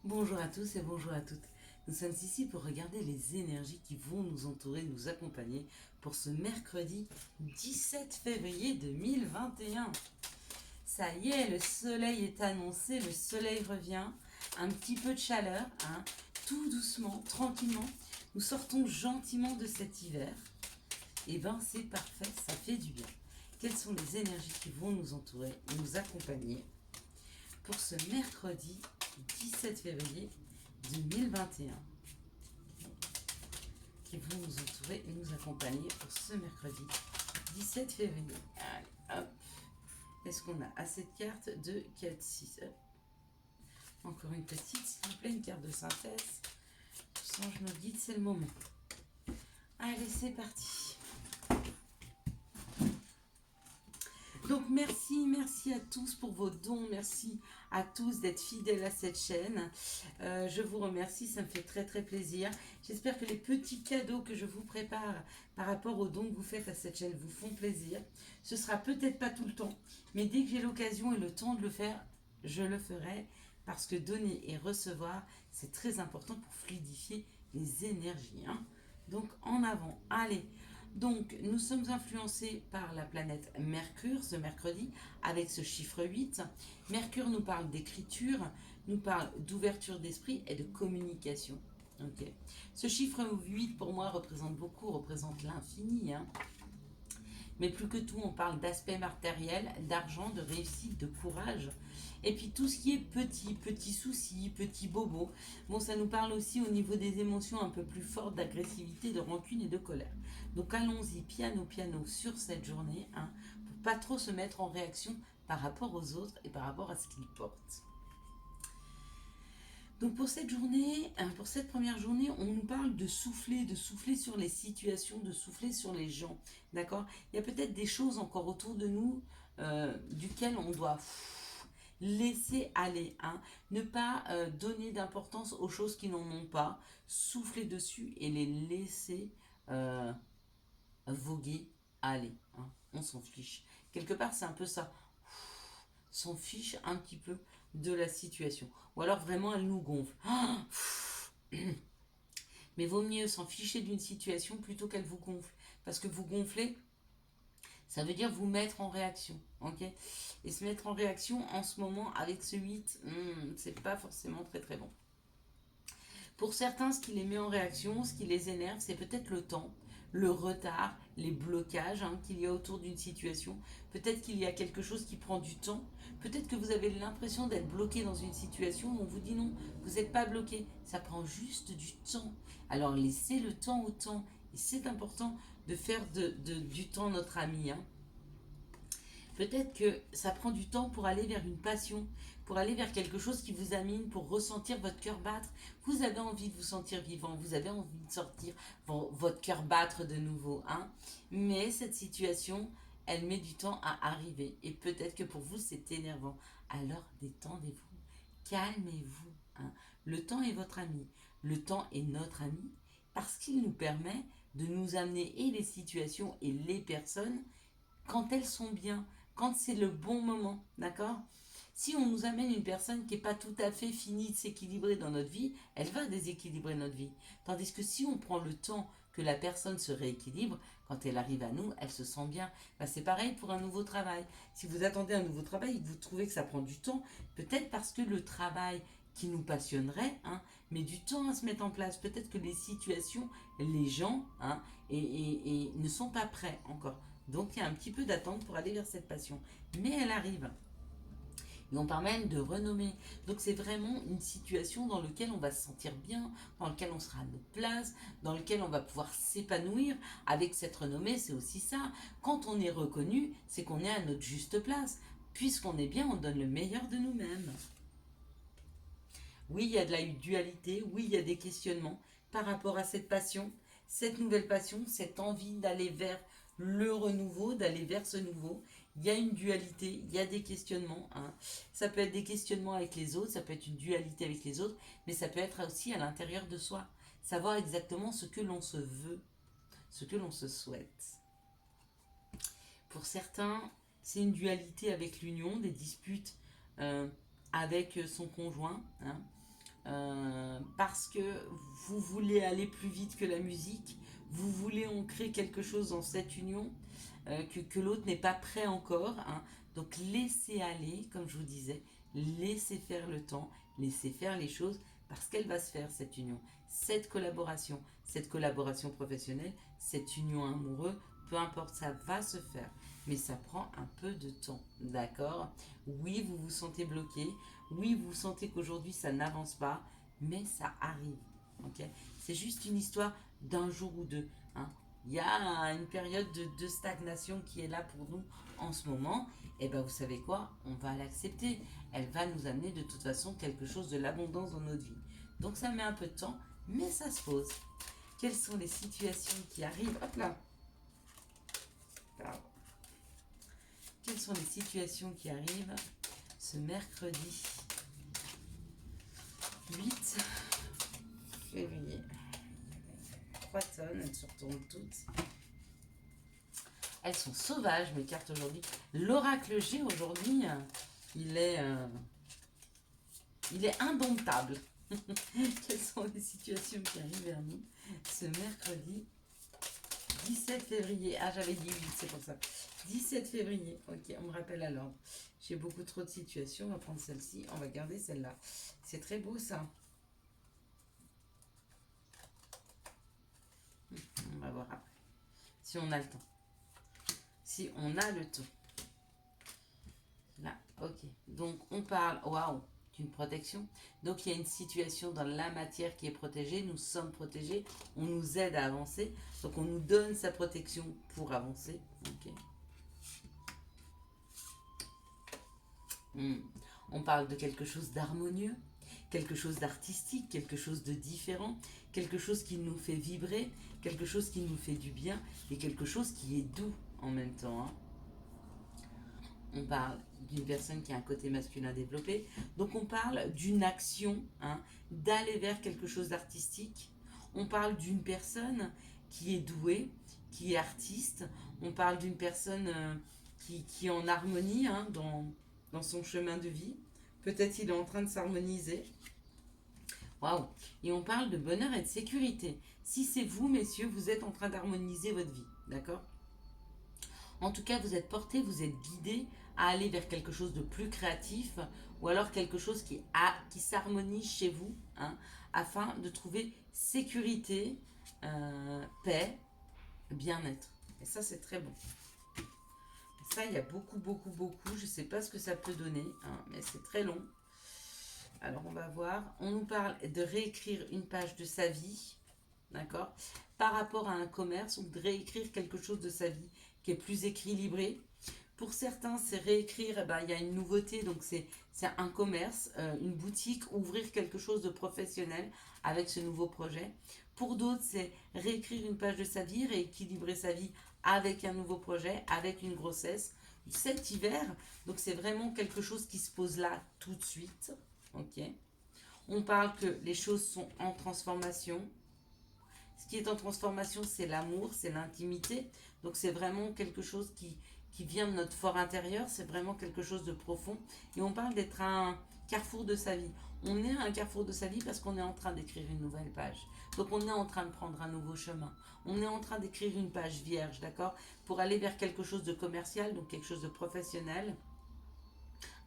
Bonjour à tous et bonjour à toutes. Nous sommes ici pour regarder les énergies qui vont nous entourer, nous accompagner pour ce mercredi 17 février 2021. Ça y est, le soleil est annoncé, le soleil revient, un petit peu de chaleur, tout doucement, tranquillement. Nous sortons gentiment de cet hiver. Et ben c'est parfait, ça fait du bien. Quelles sont les énergies qui vont nous entourer, nous accompagner pour ce mercredi 17 février 2021, qui vont nous entourer et nous accompagner pour ce mercredi 17 février. Allez, hop. Est-ce qu'on a assez de cartes de 4, 6 Encore une petite, s'il vous plaît, une carte de synthèse. Sans je me guide, c'est le moment. Allez, c'est parti. Donc merci à tous pour vos dons, merci à tous d'être fidèles à cette chaîne. Je vous remercie, ça me fait très plaisir. J'espère que les petits cadeaux que je vous prépare par rapport aux dons que vous faites à cette chaîne vous font plaisir. Ce sera peut-être pas tout le temps, mais dès que j'ai l'occasion et le temps de le faire, je le ferai parce que donner et recevoir, c'est très important pour fluidifier les énergies. Donc en avant, allez. Donc, nous sommes influencés par la planète Mercure ce mercredi avec ce chiffre 8. Mercure nous parle d'écriture, nous parle d'ouverture d'esprit et de communication. Okay. Ce chiffre 8 pour moi représente beaucoup, représente l'infini. Mais plus que tout, on parle d'aspect matériel, d'argent, de réussite, de courage. Et puis tout ce qui est petits soucis, petits bobos. Bon, ça nous parle aussi au niveau des émotions un peu plus fortes, d'agressivité, de rancune et de colère. Donc allons-y piano sur cette journée, pour pas trop se mettre en réaction par rapport aux autres et par rapport à ce qu'ils portent. Donc pour cette journée, pour cette première journée, on nous parle de souffler sur les situations, de souffler sur les gens, d'accord? Il y a peut-être des choses encore autour de nous duquel on doit laisser aller, ne pas donner d'importance aux choses qui n'en ont pas, souffler dessus et les laisser voguer aller, on s'en fiche. Quelque part, c'est un peu ça, s'en fiche un petit peu de la situation. Ou alors vraiment elle nous gonfle. Mais vaut mieux s'en ficher d'une situation plutôt qu'elle vous gonfle. Parce que vous gonflez, ça veut dire vous mettre en réaction. Ok. Et se mettre en réaction en ce moment avec ce 8, c'est pas forcément très bon. Pour certains, ce qui les met en réaction, ce qui les énerve, c'est peut-être le temps, le retard, les blocages qu'il y a autour d'une situation. Peut-être qu'il y a quelque chose qui prend du temps. Peut-être que vous avez l'impression d'être bloqué dans une situation où on vous dit non, vous n'êtes pas bloqué. Ça prend juste du temps. Alors laissez le temps au temps. Et c'est important de faire du temps notre ami. Peut-être que ça prend du temps pour aller vers une passion, pour aller vers quelque chose qui vous anime, pour ressentir votre cœur battre. Vous avez envie de vous sentir vivant, vous avez envie de sortir votre cœur battre de nouveau. Mais cette situation, elle met du temps à arriver. Et peut-être que pour vous, c'est énervant. Alors détendez-vous, calmez-vous. Le temps est votre ami. Le temps est notre ami parce qu'il nous permet de nous amener et les situations et les personnes quand elles sont bien, quand c'est le bon moment, d'accord? Si on nous amène une personne qui n'est pas tout à fait finie de s'équilibrer dans notre vie, elle va déséquilibrer notre vie. Tandis que si on prend le temps que la personne se rééquilibre, quand elle arrive à nous, elle se sent bien. C'est pareil pour un nouveau travail. Si vous attendez un nouveau travail et que vous trouvez que ça prend du temps, peut-être parce que le travail qui nous passionnerait, met du temps à se mettre en place. Peut-être que les situations, les gens, et ne sont pas prêts encore. Donc il y a un petit peu d'attente pour aller vers cette passion. Mais elle arrive. Et on parle même de renommer. Donc c'est vraiment une situation dans laquelle on va se sentir bien, dans laquelle on sera à notre place, dans laquelle on va pouvoir s'épanouir. Avec cette renommée, c'est aussi ça. Quand on est reconnu, c'est qu'on est à notre juste place. Puisqu'on est bien, on donne le meilleur de nous-mêmes. Oui, il y a de la dualité, oui, il y a des questionnements par rapport à cette passion, cette nouvelle passion, cette envie d'aller vers le renouveau, d'aller vers ce nouveau. Il y a une dualité, il y a des questionnements. Ça peut être des questionnements avec les autres, ça peut être une dualité avec les autres, mais ça peut être aussi à l'intérieur de soi. Savoir exactement ce que l'on se veut, ce que l'on se souhaite. Pour certains, c'est une dualité avec l'union, des disputes avec son conjoint. parce que vous voulez aller plus vite que la musique, vous voulez ancrer quelque chose dans cette union que l'autre n'est pas prêt encore, hein. Donc laissez aller, comme je vous disais, laissez faire le temps, laissez faire les choses parce qu'elle va se faire cette union, cette collaboration professionnelle, cette union amoureuse, peu importe, ça va se faire. Mais ça prend un peu de temps, d'accord? Oui, vous vous sentez bloqué. Oui, vous sentez qu'aujourd'hui ça n'avance pas, mais ça arrive, ok? C'est juste une histoire d'un jour ou deux, hein. Il y a une période de stagnation qui est là pour nous en ce moment. Et ben vous savez quoi? On va l'accepter. Elle va nous amener de toute façon quelque chose de l'abondance dans notre vie. Donc ça met un peu de temps, mais ça se pose. Quelles sont les situations qui arrivent? Hop là. Pardon. Quelles sont les situations qui arrivent ce mercredi 8 février? 3 tonnes, elles se retournent toutes. Elles sont sauvages, mes cartes aujourd'hui. L'oracle G aujourd'hui, il est indomptable. Quelles sont les situations qui arrivent vers nous ce mercredi 17 février? Ah, j'avais dit 8, c'est pour ça. 17 février, ok, on me rappelle à l'ordre. J'ai beaucoup trop de situations, on va prendre celle-ci, on va garder celle-là. C'est très beau ça. On va voir après, si on a le temps. Si on a le temps. Là, ok. Donc on parle, waouh, d'une protection. Donc il y a une situation dans la matière qui est protégée. Nous sommes protégés. On nous aide à avancer. Donc on nous donne sa protection pour avancer. Ok. On parle de quelque chose d'harmonieux, quelque chose d'artistique, quelque chose de différent, quelque chose qui nous fait vibrer, quelque chose qui nous fait du bien et quelque chose qui est doux en même temps, hein. On parle d'une personne qui a un côté masculin développé. Donc on parle d'une action, hein, d'aller vers quelque chose d'artistique. On parle d'une personne qui est douée, qui est artiste. On parle d'une personne qui est en harmonie, hein, dans son chemin de vie. Peut-être il est en train de s'harmoniser. Waouh! Et on parle de bonheur et de sécurité. Si c'est vous, messieurs, vous êtes en train d'harmoniser votre vie. D'accord? En tout cas, vous êtes porté, vous êtes guidé à aller vers quelque chose de plus créatif ou alors quelque chose qui s'harmonise chez vous, hein, afin de trouver sécurité, paix, bien-être. Et ça, c'est très bon. Ça, il y a beaucoup, beaucoup, beaucoup. Je ne sais pas ce que ça peut donner, hein, mais c'est très long. Alors, on va voir. On nous parle de réécrire une page de sa vie, d'accord, par rapport à un commerce, ou de réécrire quelque chose de sa vie qui est plus équilibré. Pour certains, c'est réécrire, eh ben, il y a une nouveauté, donc c'est un commerce, une boutique, ouvrir quelque chose de professionnel avec ce nouveau projet. Pour d'autres, c'est réécrire une page de sa vie, rééquilibrer sa vie avec un nouveau projet, avec une grossesse. Cet hiver, donc c'est vraiment quelque chose qui se pose là tout de suite. Ok. On parle que les choses sont en transformation. Ce qui est en transformation, c'est l'amour, c'est l'intimité. Donc c'est vraiment quelque chose qui vient de notre fort intérieur, c'est vraiment quelque chose de profond. Et on parle d'être à un carrefour de sa vie. On est à un carrefour de sa vie parce qu'on est en train d'écrire une nouvelle page. Donc on est en train de prendre un nouveau chemin. On est en train d'écrire une page vierge, d'accord? Pour aller vers quelque chose de commercial, donc quelque chose de professionnel,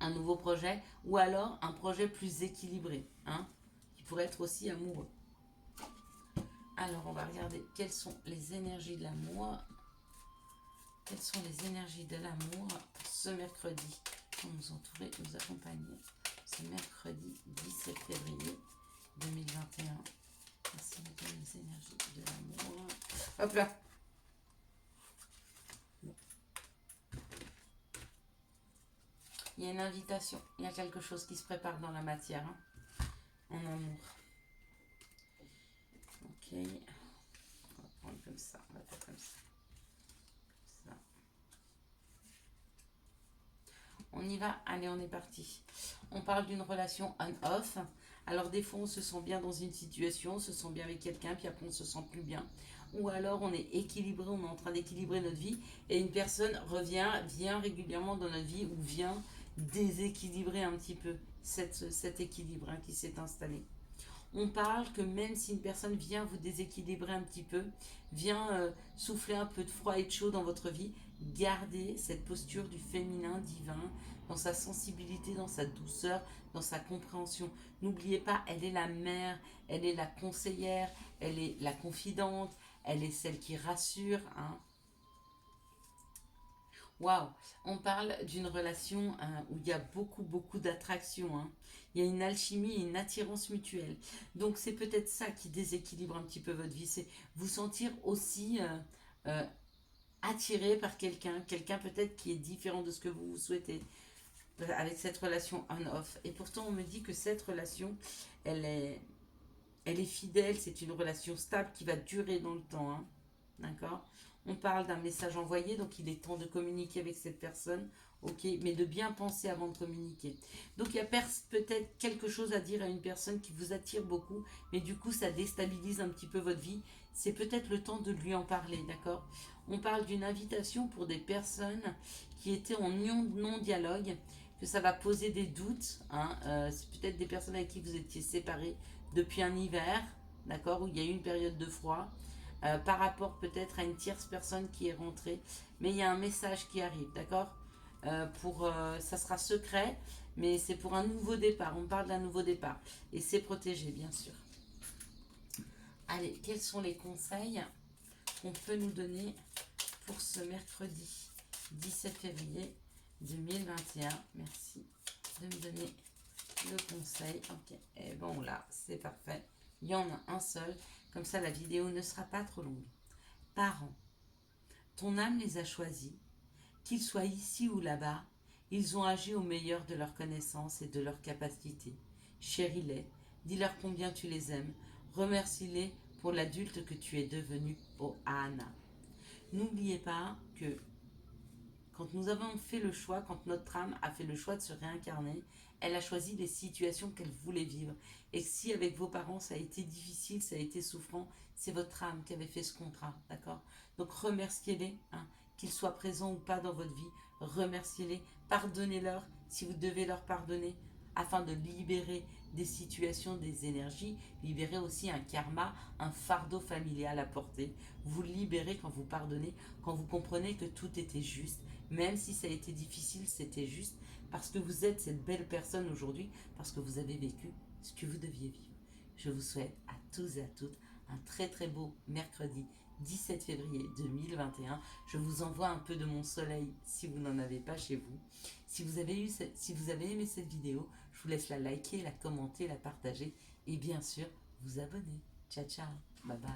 un nouveau projet, ou alors un projet plus équilibré, hein, qui pourrait être aussi amoureux. Alors, on va regarder quelles sont les énergies de l'amour. Quelles sont les énergies de l'amour ce mercredi pour nous entourer, nous accompagner. Ce mercredi 17 février 2021. Merci de les énergies de l'amour. Hop là. Il y a une invitation. Il y a quelque chose qui se prépare dans la matière, hein, en amour. Ok. On va prendre comme ça. On va faire comme ça. On y va, allez, on est parti. On parle d'une relation on-off. Alors des fois on se sent bien dans une situation, on se sent bien avec quelqu'un, puis après on se sent plus bien. Ou alors on est équilibré, on est en train d'équilibrer notre vie et une personne vient régulièrement dans notre vie ou vient déséquilibrer un petit peu cet équilibre, hein, qui s'est installé. On parle que même si une personne vient vous déséquilibrer un petit peu, vient souffler un peu de froid et de chaud dans votre vie, gardez cette posture du féminin divin dans sa sensibilité, dans sa douceur, dans sa compréhension. N'oubliez pas, elle est la mère, elle est la conseillère, elle est la confidente, elle est celle qui rassure. Hein. Waouh, on parle d'une relation où il y a beaucoup d'attraction. Hein. Il y a une alchimie et une attirance mutuelle. Donc c'est peut-être ça qui déséquilibre un petit peu votre vie. C'est vous sentir aussi euh, attiré par quelqu'un. Quelqu'un peut-être qui est différent de ce que vous souhaitez. Avec cette relation on-off. Et pourtant on me dit que cette relation, elle est, elle est fidèle. C'est une relation stable qui va durer dans le temps. Hein. D'accord. On parle d'un message envoyé, donc il est temps de communiquer avec cette personne, ok, mais de bien penser avant de communiquer. Donc il y a peut-être quelque chose à dire à une personne qui vous attire beaucoup, mais du coup ça déstabilise un petit peu votre vie. C'est peut-être le temps de lui en parler, d'accord. On parle d'une invitation pour des personnes qui étaient en non-dialogue, que ça va poser des doutes. Hein, c'est peut-être des personnes avec qui vous étiez séparés depuis un hiver, d'accord, où il y a eu une période de froid par rapport peut-être à une tierce personne qui est rentrée. Mais il y a un message qui arrive, d'accord. Ça sera secret, mais c'est pour un nouveau départ. On parle d'un nouveau départ. Et c'est protégé, bien sûr. Allez, quels sont les conseils qu'on peut nous donner pour ce mercredi 17 février 2021? Merci de me donner le conseil. Ok, et bon là, c'est parfait. Il y en a un seul. Comme ça, la vidéo ne sera pas trop longue. Parents, ton âme les a choisis, qu'ils soient ici ou là-bas, ils ont agi au meilleur de leurs connaissances et de leurs capacités. Chéris-les, dis-leur combien tu les aimes, remercie-les pour l'adulte que tu es devenu, ô Anna. N'oubliez pas que quand nous avons fait le choix, quand notre âme a fait le choix de se réincarner, elle a choisi les situations qu'elle voulait vivre. Et si avec vos parents ça a été difficile, ça a été souffrant, c'est votre âme qui avait fait ce contrat, d'accord? Donc remerciez-les, hein, qu'ils soient présents ou pas dans votre vie, remerciez-les, pardonnez-leur si vous devez leur pardonner, afin de libérer des situations, des énergies, libérer aussi un karma, un fardeau familial à porter. Vous libérez quand vous pardonnez, quand vous comprenez que tout était juste. Même si ça a été difficile, c'était juste parce que vous êtes cette belle personne aujourd'hui, parce que vous avez vécu ce que vous deviez vivre. Je vous souhaite à tous et à toutes un très beau mercredi 17 février 2021. Je vous envoie un peu de mon soleil si vous n'en avez pas chez vous. Si vous avez aimé cette vidéo, je vous laisse la liker, la commenter, la partager et bien sûr vous abonner. Ciao ciao, bye bye.